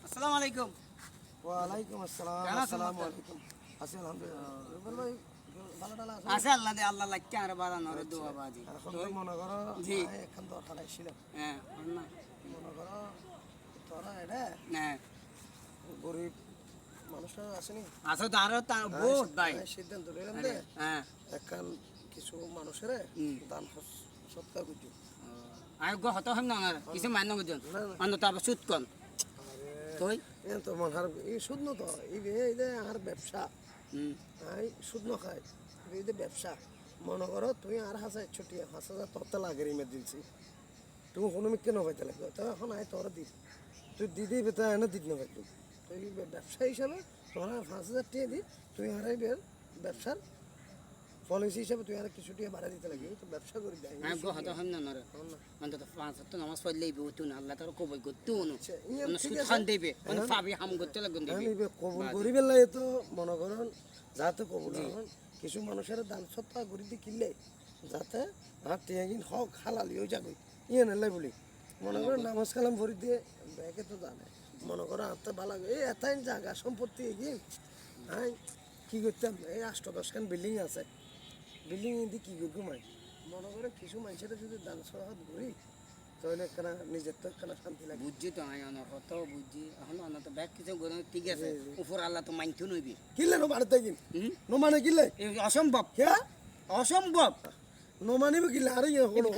আসসালামু আলাইকুম। ওয়ালাইকুম আসসালাম। কেমন আছেন আসসালামু ডাক্তার? আলাইকুম। আছি আলহামদুলিল্লাহ। রুবেল ভাই ভালো টালা আছে? আছে আল্লাহ দে আল্লাহ লাইকে আর বাড়ানোর দোয়া বাজি। এখন তো মনে করো জি। এখন দরকার ছিল। হ্যাঁ, না। মনে করো তোরা এটা হ্যাঁ। গরিব মানুষরা আসেনি। আছে তো আরো তা বহুত ভাই। সিদ্ধান্ত নিলাম যে হ্যাঁ। এখন কিছু মানুষের দান সৎকার করছি। আর গো হত হম না আর কিছু মান্য বুঝুন। না, না। অন্য তারপর সুদ কম। তুই এ তো মনে হয় এই সুদ তো এই যে আর ব্যবসা হুম। আই সুদ ন খাই এই যে ব্যবসা মনে করো তুই আর 5,000 তোর লাগে ইমার্জেন্সি তুমি কোনো মিকে নবাইতে লাগবে তো এখন আয় তোরা দিস তুই দিদি বেতা এনে দিত নবাই তুই ব্যবসা হিসাবে তোরা 5,000 টাকা দি তুই হারাই ব্যবসার পলিসি হিসাবে তুই আর কিছু টাকা বাড়াই দিতে লাগবে তো ব্যবসা করে দেয় আর গো হত হম না রে। অন্তত 5 তো নামাজ পড়লে বুতুন আল্লাহ তার কবুল করতে উনো। অন্য সুদ খান দেবে। অন্য পাবি হাম করতে লাগুন দেবে। আমি কবুল করি বেলায় তো মনে করেন যাতে কবুল হন কিছু মানুষের দান সত্তা করি দি কিনলে যাতে আর টিয়াগিন হক হালালি ওই যাবে ইয়ে নেলাই বলি মনে করেন নামাজ কালাম ভরি দিয়ে ব্যাগে তো জানে মনে করো আত্মা ভালো এই এতাই জায়গা সম্পত্তি এগিয়ে হ্যাঁ কী করতাম এই 8-10 বিল্ডিং আছে বিল্ডিং দিয়ে কী করি ঘুমাই মনে করে কিছু মানুষের যদি দান সহায়ত করি তাহলে একখানা নিজের তো একখানা শান্তি লাগে বুঝছি তো আয় অন কত বুঝছি এখন অন তো ব্যাগ কিছু গরম ঠিক আছে উপর আল্লাহ তো মানতে নইবি কিনলে নো মানতে কিন নো মানে কিনলে অসম্ভব কে অসম্ভব নো মানিবে কিনলে আরে ইয়ে হলো